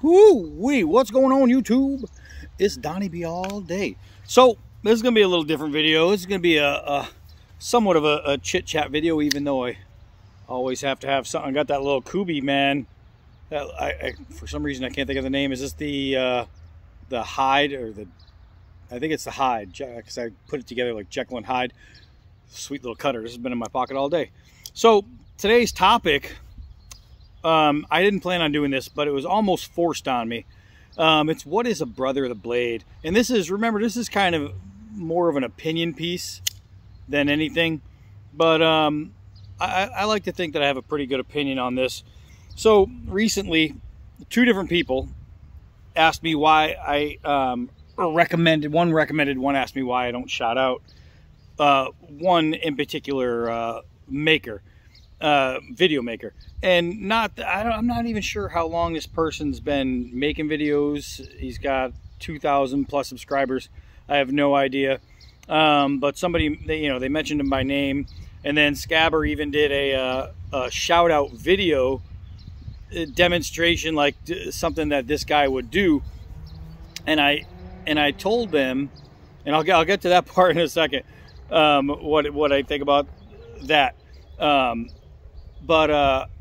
Whoo-wee, what's going on, YouTube? It's Donnie B all day. So this is gonna be a little different video. This is gonna be a somewhat of a chit chat video, even though I always have to have something. I got that little Kubi, man. That I for some reason I can't think of the name. Is this the Hyde or the? I think it's the Hyde, because I put it together like Jekyll and Hyde. Sweet little cutter. This has been in my pocket all day. So today's topic. I didn't plan on doing this, but it was almost forced on me. It's what is a brother of the blade? And this is, remember, this is kind of more of an opinion piece than anything. But I like to think that I have a pretty good opinion on this. So recently, two different people asked me why I recommended, one asked me why I don't shout out. One in particular, video maker. And I'm not even sure how long this person's been making videos. He's got 2,000 plus subscribers. I have no idea. But somebody, they mentioned him by name. And then Scabber even did a shout out video demonstration, like something that this guy would do. And I told them, and I'll get to that part in a second, what I think about that. But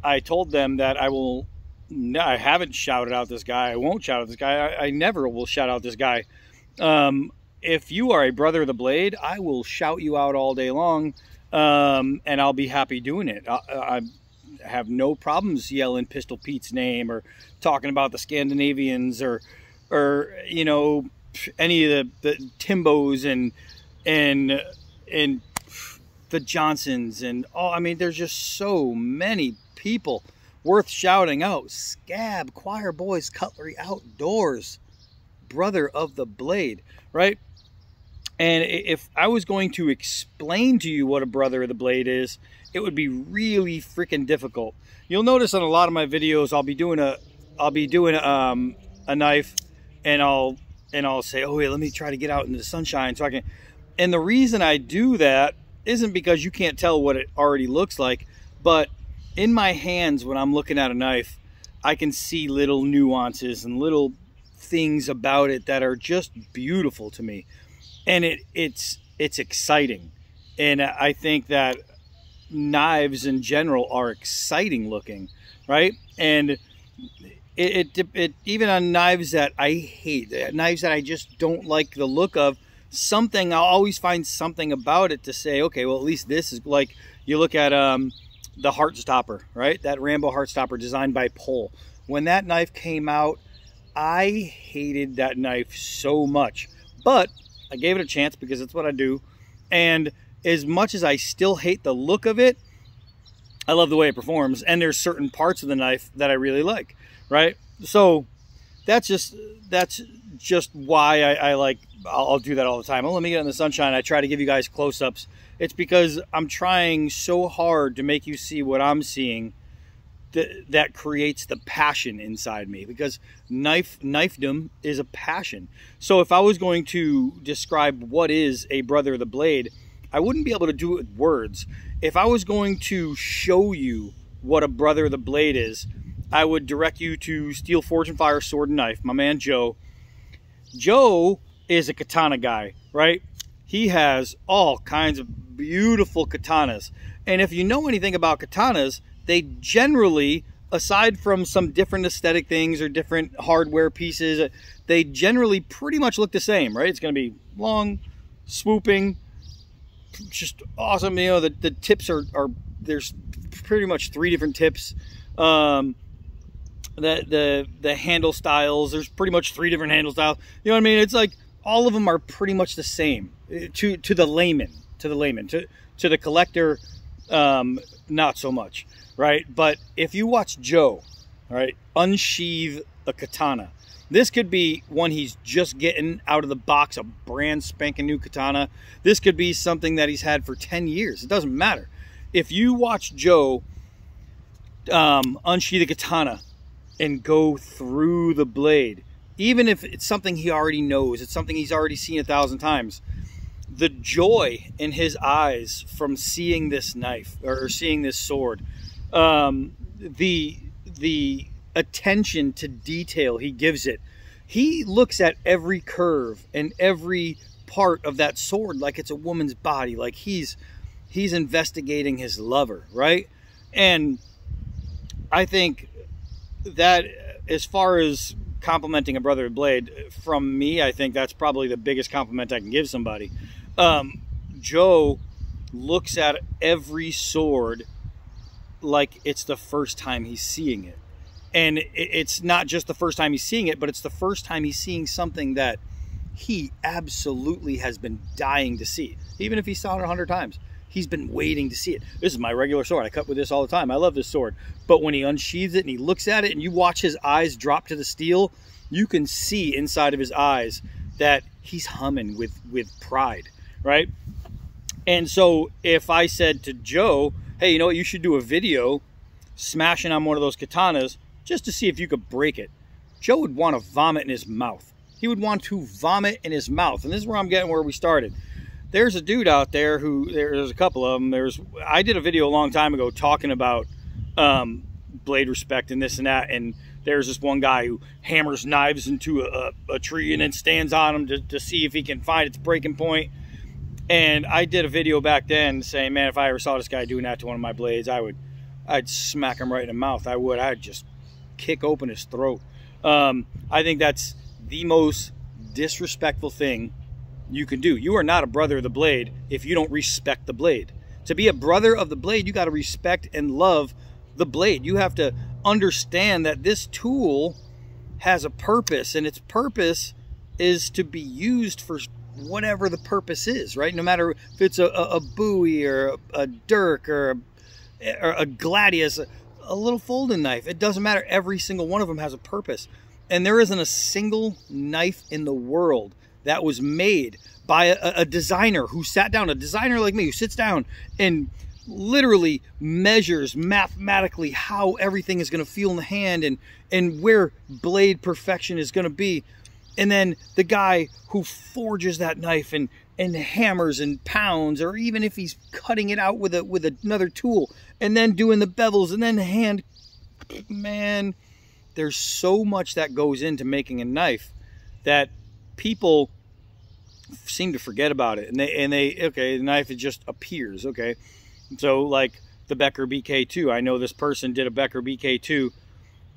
I told them that I haven't shouted out this guy. I won't shout out this guy. I never will shout out this guy. If you are a brother of the blade, I will shout you out all day long. And I'll be happy doing it. I have no problems yelling Pistol Pete's name or talking about the Scandinavians or any of the Timbos and the Johnsons and all. I mean, there's just so many people worth shouting out. Scab, Choir Boys, Cutlery Outdoors, brother of the blade, right? And if I was going to explain to you what a brother of the blade is, it would be really freaking difficult. You'll notice on a lot of my videos, I'll be doing a knife, and I'll say, oh yeah, let me try to get out into the sunshine so I can. And the reason I do that isn't because you can't tell what it already looks like, but in my hands when I'm looking at a knife, I can see little nuances and little things about it that are just beautiful to me. And it's exciting. And I think that knives in general are exciting looking, right? And it even on knives that I hate, knives that I just don't like the look of, I'll always find something about it to say, okay, well, at least this is like, you look at the Heartstopper, right? That Rambo Heartstopper designed by Pole. When that knife came out, I hated that knife so much, but I gave it a chance because it's what I do. And as much as I still hate the look of it, I love the way it performs. And there's certain parts of the knife that I really like, right? So that's just why I like, I'll do that all the time. Oh, let me get in the sunshine. I try to give you guys close-ups. It's because I'm trying so hard to make you see what I'm seeing that creates the passion inside me, because knifedom is a passion. So if I was going to describe what is a brother of the blade, I wouldn't be able to do it with words. If I was going to show you what a brother of the blade is, I would direct you to Steel Forge and Fire Sword and Knife, my man Joe. Joe is a katana guy, right? He has all kinds of beautiful katanas. And if you know anything about katanas, they generally, aside from some different aesthetic things or different hardware pieces, they generally pretty much look the same, right? It's going to be long, swooping, just awesome. The tips are there's pretty much 3 different tips. The handle styles, there's pretty much 3 different handle styles. You know what I mean? It's like all of them are pretty much the same to the layman, to the collector, not so much, right? But if you watch Joe, right, unsheathe a katana, this could be one he's just getting out of the box, a brand spanking new katana. This could be something that he's had for 10 years. It doesn't matter. If you watch Joe unsheathe a katana and go through the blade, even if it's something he already knows, it's something he's already seen 1,000 times, the joy in his eyes from seeing this knife or seeing this sword, the attention to detail he gives it. He looks at every curve and every part of that sword like it's a woman's body, like he's investigating his lover, right? And I think that as far as complimenting a brother of the blade, from me, I think that's probably the biggest compliment I can give somebody. Joe looks at every sword like it's the first time he's seeing it. And it's not just the first time he's seeing it, but it's the first time he's seeing something that he absolutely has been dying to see. Even if he saw it 100 times, he's been waiting to see it. This is my regular sword. I cut with this all the time. I love this sword. But when he unsheathes it and he looks at it and you watch his eyes drop to the steel, you can see inside of his eyes that he's humming with pride, right? And so if I said to Joe, hey, you know what, you should do a video smashing on one of those katanas just to see if you could break it, Joe would want to vomit in his mouth. He would want to vomit in his mouth. And this is where I'm getting where we started. There's a dude out there who, there's a couple of them. I did a video a long time ago talking about blade respect and this and that. And there's this one guy who hammers knives into a tree and then stands on them to see if he can find its breaking point. And I did a video back then saying, man, if I ever saw this guy doing that to one of my blades, I'd smack him right in the mouth. I'd just kick open his throat. I think that's the most disrespectful thing you can do. You are not a brother of the blade if you don't respect the blade. To be a brother of the blade, you got to respect and love the blade. You have to understand that this tool has a purpose, and its purpose is to be used for whatever the purpose is, right? No matter if it's a bowie or a dirk or a gladius, a little folding knife, it doesn't matter. Every single one of them has a purpose. And there isn't a single knife in the world that was made by a designer who sat down, a designer like me who sits down and literally measures mathematically how everything is going to feel in the hand and where blade perfection is going to be. And then the guy who forges that knife and hammers and pounds, or even if he's cutting it out with another tool and then doing the bevels and then the hand, man, there's so much that goes into making a knife that people seem to forget about it. And they okay, the knife, it just appears. Okay. So like the Becker BK2, I know this person did a Becker BK2,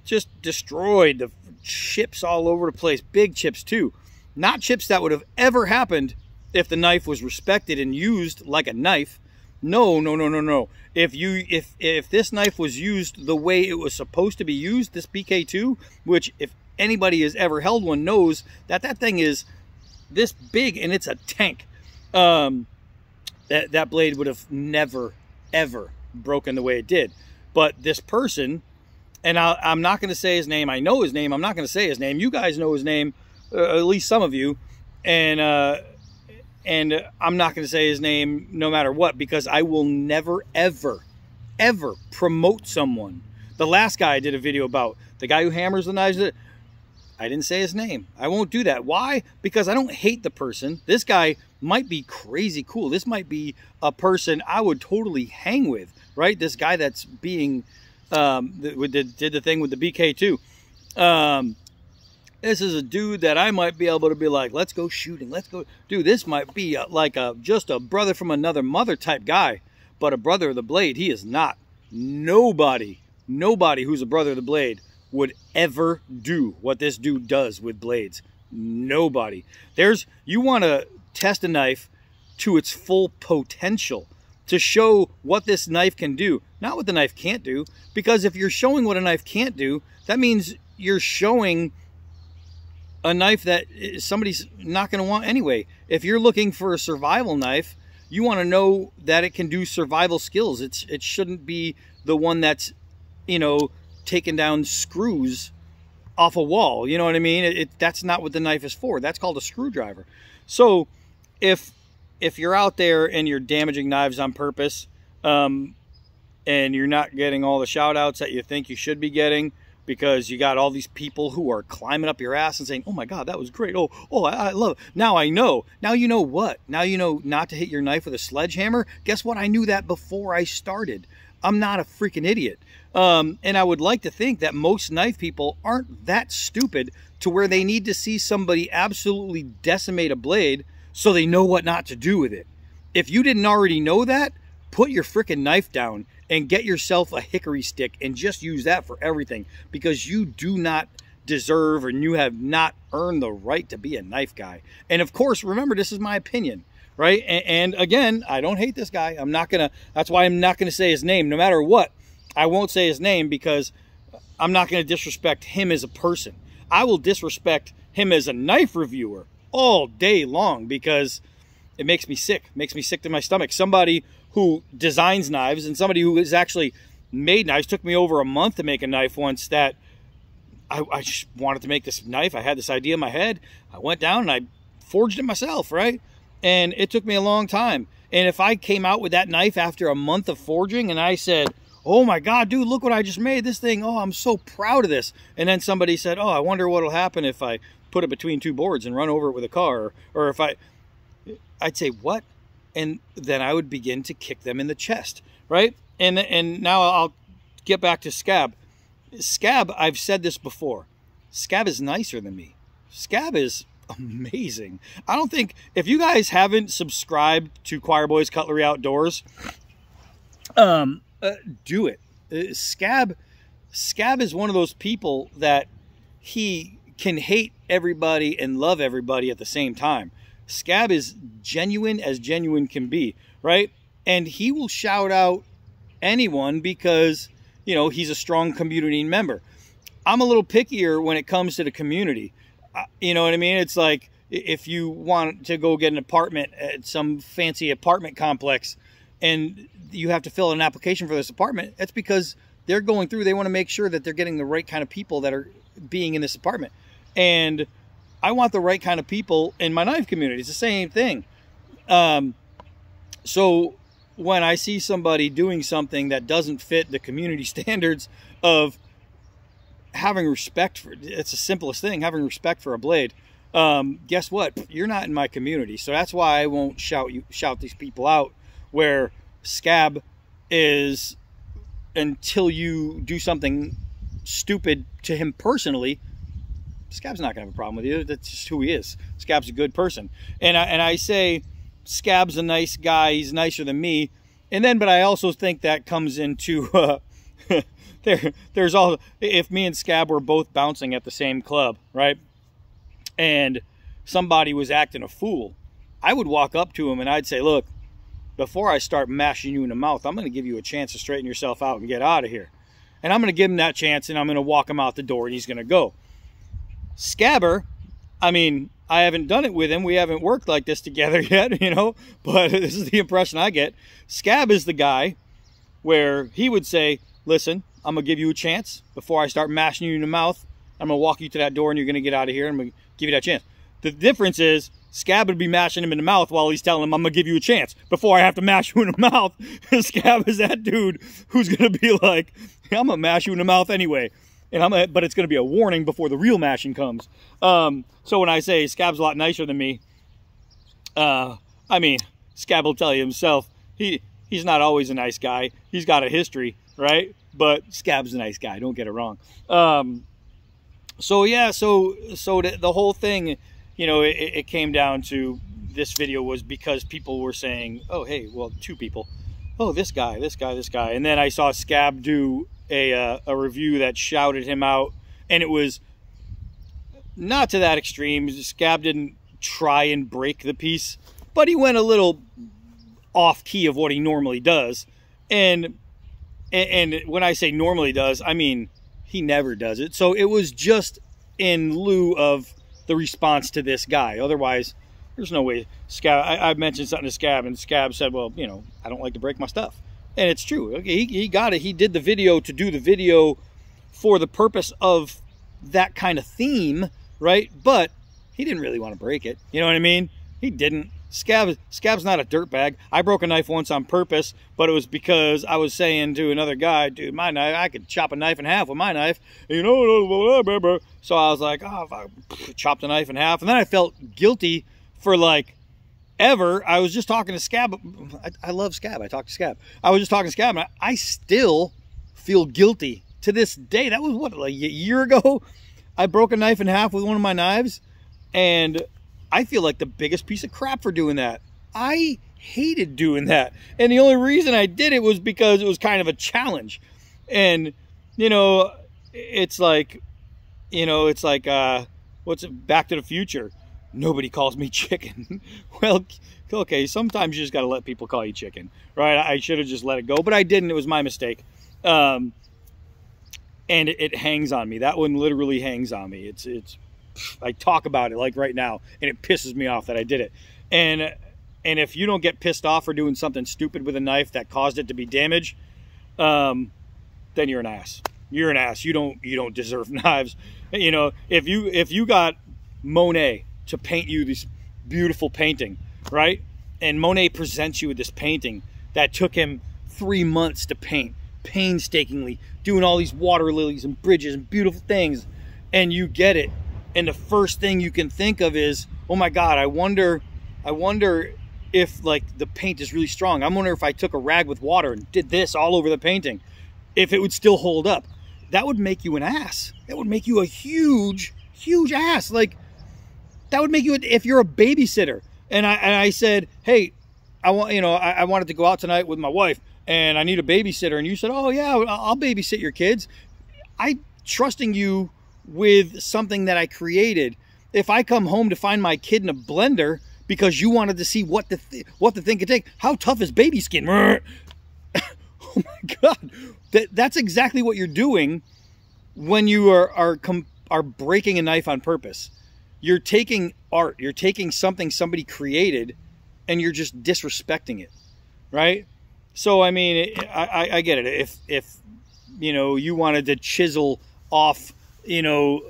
just destroyed the chips all over the place. Big chips too. Not chips that would have ever happened if the knife was respected and used like a knife. No. If this knife was used the way it was supposed to be used, this BK2, which if anybody has ever held one knows that thing is this big and it's a tank, that blade would have never, ever broken the way it did. But this person, and I'm not going to say his name. I know his name. I'm not going to say his name. You guys know his name, at least some of you. And I'm not going to say his name no matter what, because I will never, ever, ever promote someone. The last guy I did a video about, the guy who hammers the knives, I didn't say his name. I won't do that. Why? Because I don't hate the person. This guy might be crazy cool. This might be a person I would totally hang with, right? This guy that's being, did the thing with the BK2. This is a dude that I might be able to be like, let's go shooting. Let's go. Dude, this might be just a brother from another mother type guy, but a brother of the blade, he is not. Nobody who's a brother of the blade would ever do what this dude does with blades. Nobody. You want to test a knife to its full potential, to show what this knife can do, not what the knife can't do. Because if you're showing what a knife can't do, that means you're showing a knife that somebody's not going to want anyway. If you're looking for a survival knife, you want to know that it can do survival skills. It shouldn't be the one that's, taking down screws off a wall. You know what I mean? That's not what the knife is for. That's called a screwdriver. So if you're out there and you're damaging knives on purpose, and you're not getting all the shout outs that you think you should be getting, because you got all these people who are climbing up your ass and saying, oh my God, that was great. Oh, I love it. Now I know. Now you know what? Now you know not to hit your knife with a sledgehammer. Guess what? I knew that before I started. I'm not a freaking idiot. And I would like to think that most knife people aren't that stupid to where they need to see somebody absolutely decimate a blade so they know what not to do with it. If you didn't already know that, put your freaking knife down and get yourself a hickory stick and just use that for everything, because you do not deserve, and you have not earned the right to be a knife guy. And of course, remember, this is my opinion, right? And again, I don't hate this guy. That's why I'm not gonna say his name. No matter what, I won't say his name, because I'm not gonna disrespect him as a person. I will disrespect him as a knife reviewer all day long, because it makes me sick. It makes me sick to my stomach. Somebody who designs knives and somebody who has actually made knives. Took me over a month to make a knife once that I just wanted to make this knife. I had this idea in my head. I went down and I forged it myself, right? And it took me a long time. And if I came out with that knife after a month of forging and I said, oh my God, dude, look what I just made, this thing. Oh, I'm so proud of this. And then somebody said, oh, I wonder what'll happen if I put it between two boards and run over it with a car. Or if I'd say, what? And then I would begin to kick them in the chest, right? And now I'll get back to Scab. Scab, I've said this before, Scab is nicer than me. Scab is amazing. I don't think, if you guys haven't subscribed to Choir Boys Cutlery Outdoors, do it. Scab is one of those people that he can hate everybody and love everybody at the same time. Scab is genuine as genuine can be, right? And he will shout out anyone because, you know, he's a strong community member. I'm a little pickier when it comes to the community. You know what I mean? It's like, if you want to go get an apartment at some fancy apartment complex and you have to fill out an application for this apartment, that's because they're going through, they want to make sure that they're getting the right kind of people that are being in this apartment. And I want the right kind of people in my knife community. It's the same thing. So when I see somebody doing something that doesn't fit the community standards of having respect for, it's the simplest thing, having respect for a blade, guess what? You're not in my community. So that's why I won't shout these people out, where Scab is, until you do something stupid to him personally, Scab's not gonna have a problem with you. That's just who he is. Scab's a good person. And I say Scab's a nice guy, he's nicer than me. And then, but I also think that comes into there's all, if me and Scab were both bouncing at the same club, right? And somebody was acting a fool, I would walk up to him and I'd say, look, before I start mashing you in the mouth, I'm going to give you a chance to straighten yourself out and get out of here. And I'm going to give him that chance, and I'm going to walk him out the door, and he's going to go. Scabber, I mean, I haven't done it with him. We haven't worked like this together yet, you know, but this is the impression I get. Scab is the guy where he would say, listen, I'm going to give you a chance before I start mashing you in the mouth. I'm going to walk you to that door and you're going to get out of here, and I'm going to give you that chance. The difference is Scab would be mashing him in the mouth while he's telling him, I'm going to give you a chance before I have to mash you in the mouth. Scab is that dude who's going to be like, I'm going to mash you in the mouth anyway. And but it's going to be a warning before the real mashing comes. So when I say Scab's a lot nicer than me, I mean, Scab will tell you himself, he's not always a nice guy. He's got a history, right? But Scab's a nice guy, don't get it wrong. So yeah, so the whole thing, you know, it came down to, this video was because people were saying, oh, hey, well, two people, oh, this guy. And then I saw Scab do a review that shouted him out, and it was not to that extreme. Scab didn't try and break the piece, but he went a little off key of what he normally does. And when I say normally does, I mean he never does it. So it was just in lieu of the response to this guy. Otherwise, there's no way. Scab, I mentioned something to Scab, and Scab said, well, you know, I don't like to break my stuff. And it's true. Okay, he got it. He did the video to do the video for the purpose of that kind of theme, right? But he didn't really want to break it. You know what I mean? He didn't. Scab's not a dirtbag. I broke a knife once on purpose, but it was because I was saying to another guy, dude, my knife, I could chop a knife in half with my knife. You know, so I was like, oh, I chopped a knife in half. And then I felt guilty for like ever. I was just talking to Scab. I love Scab. I talk to Scab. I was just talking to Scab, and I still feel guilty to this day. That was what, like a year ago? I broke a knife in half with one of my knives, and I feel like the biggest piece of crap for doing that. I hated doing that, and the only reason I did it was because it was kind of a challenge. And you know, it's like, what's it, Back to the Future? Nobody calls me chicken. Well, okay, sometimes you just got to let people call you chicken, right? I should have just let it go, but I didn't. It was my mistake. And it hangs on me. That one literally hangs on me. I talk about it like right now, and it pisses me off that I did it. And if you don't get pissed off for doing something stupid with a knife that caused it to be damaged, then you're an ass. You're an ass. You don't deserve knives. You know, if you got Monet to paint you this beautiful painting, right? And Monet presents you with this painting that took him 3 months to paint, painstakingly, doing all these water lilies and bridges and beautiful things, and you get it, and the first thing you can think of is, oh my God, I wonder if like the paint is really strong. I wonder if I took a rag with water and did this all over the painting, if it would still hold up. That would make you an ass. That would make you a huge ass. Like, that would make you, if you're a babysitter, and I said, hey, I wanted to go out tonight with my wife, and I need a babysitter, and you said, oh yeah, I'll babysit your kids. I'm trusting you with something that I created. If I come home to find my kid in a blender because you wanted to see what the thing could take, how tough is baby skin? Oh my God, that's exactly what you're doing when you are breaking a knife on purpose. You're taking art, you're taking something somebody created, and you're just disrespecting it, right? So I mean, I get it. If you know, you wanted to chisel off, you know,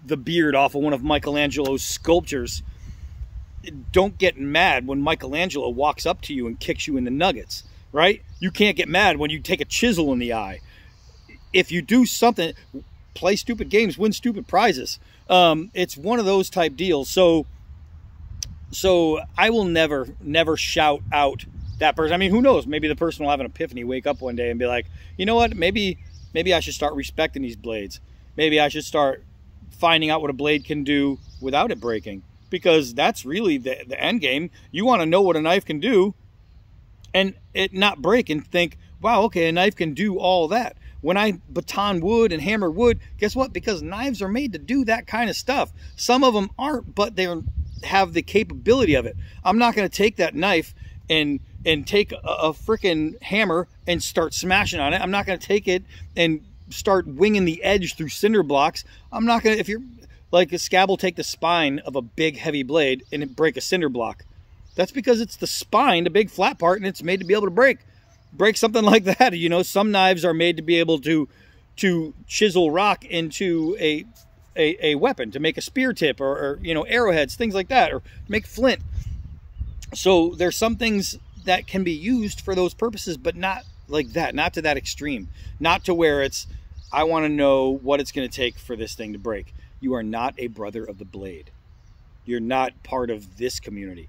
the beard off of one of Michelangelo's sculptures, don't get mad when Michelangelo walks up to you and kicks you in the nuggets, right? You can't get mad when you take a chisel in the eye. If you do something, play stupid games, win stupid prizes. It's one of those type deals. So I will never shout out that person. I mean, who knows? Maybe the person will have an epiphany, wake up one day and be like, you know what? Maybe I should start respecting these blades. Maybe I should start finding out what a blade can do without it breaking, because that's really the end game. You want to know what a knife can do and it not break and think, wow, okay, a knife can do all that. When I baton wood and hammer wood, guess what? Because knives are made to do that kind of stuff. Some of them aren't, but they have the capability of it. I'm not going to take that knife and take a freaking hammer and start smashing on it. I'm not going to take it and start winging the edge through cinder blocks. I'm not going to, if you're like, a scab will take the spine of a big heavy blade and it break a cinder block. That's because it's the spine, the big flat part, and it's made to be able to break something like that. You know, some knives are made to be able to chisel rock into a weapon, to make a spear tip or you know, arrowheads, things like that, or make flint. So there's some things that can be used for those purposes, but not like that, not to that extreme, not to where it's, I want to know what it's going to take for this thing to break. You are not a brother of the blade. You're not part of this community.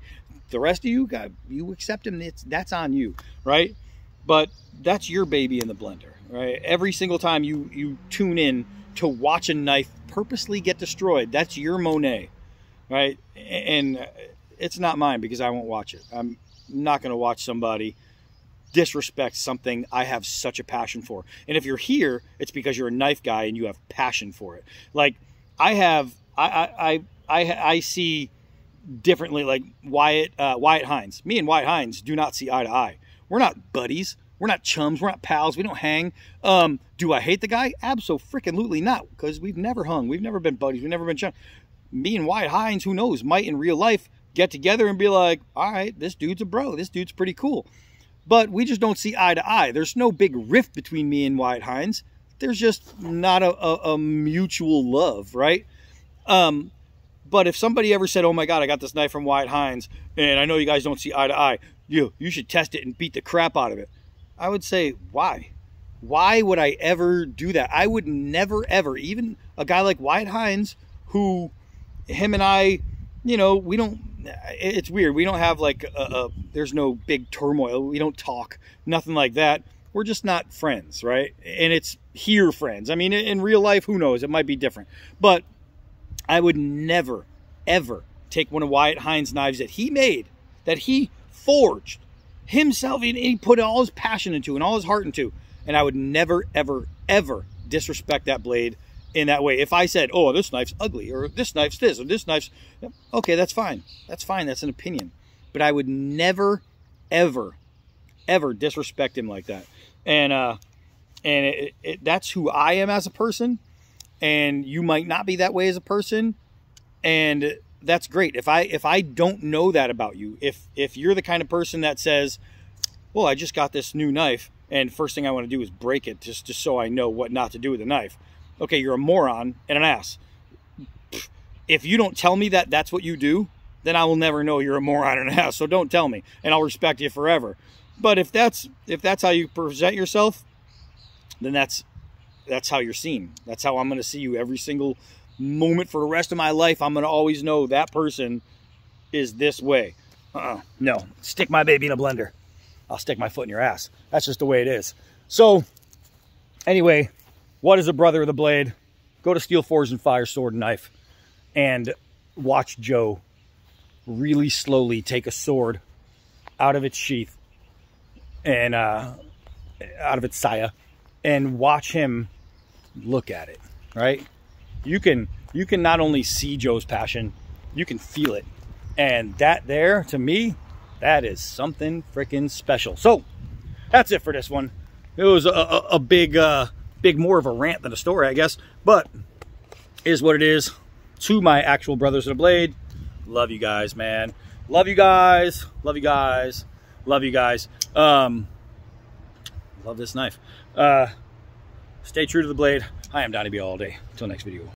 The rest of you, you accept him, that's on you, right? But that's your baby in the blender, right? Every single time you tune in to watch a knife purposely get destroyed, that's your Monet, right? And it's not mine, because I won't watch it. I'm not going to watch somebody disrespect something I have such a passion for. And if you're here, it's because you're a knife guy and you have passion for it. Like I see differently, like Wyatt Hines. Me and Wyatt Hines do not see eye to eye. We're not buddies. We're not chums. We're not pals. We don't hang. Do I hate the guy? Abso-freaking-lutely not, because we've never hung. We've never been buddies. We've never been chums. Me and Wyatt Hines, who knows, might in real life get together and be like, all right, this dude's a bro. This dude's pretty cool. But we just don't see eye to eye. There's no big rift between me and Wyatt Hines. There's just not a mutual love, right? But if somebody ever said, oh my God, I got this knife from Wyatt Hines, and I know you guys don't see eye to eye, you should test it and beat the crap out of it, I would say, why? Why would I ever do that? I would never, ever, even a guy like Wyatt Hines, who, him and I, you know, we don't it's weird. We don't have like there's no big turmoil. We don't talk, nothing like that. We're just not friends, right? And it's here friends. I mean, in real life, who knows? It might be different. But I would never, ever take one of Wyatt Hines' knives that he made, that he forged himself, and he put all his passion into and all his heart into. And I would never, ever, ever disrespect that blade in that way. If I said, oh, this knife's ugly, or this knife's this, or this knife's... Okay, that's fine. That's fine. That's an opinion. But I would never, ever, ever disrespect him like that. And that's who I am as a person. And you might not be that way as a person. And that's great. If I don't know that about you, if you're the kind of person that says, well, I just got this new knife, and first thing I want to do is break it just so I know what not to do with the knife. Okay, you're a moron and an ass. If you don't tell me that that's what you do, then I will never know you're a moron and an ass. So don't tell me, and I'll respect you forever. But if that's how you present yourself, then that's how you're seen. That's how I'm going to see you every single moment for the rest of my life. I'm going to always know that person is this way. No, stick my baby in a blender. I'll stick my foot in your ass. That's just the way it is. So anyway, what is a brother of the blade? Go to Steel Forged and Fire Sword and Knife and watch Joe really slowly take a sword out of its sheath and out of its saya, and watch him look at it, right? You can not only see Joe's passion, you can feel it. And that there, to me, that is something freaking special. So that's it for this one. It was a big more of a rant than a story, I guess, but is what it is. To my actual brothers of the blade, love you guys, man. Love you guys. Love you guys. Love you guys. Love this knife. Stay true to the blade. I am Donnie B all day. Until next video.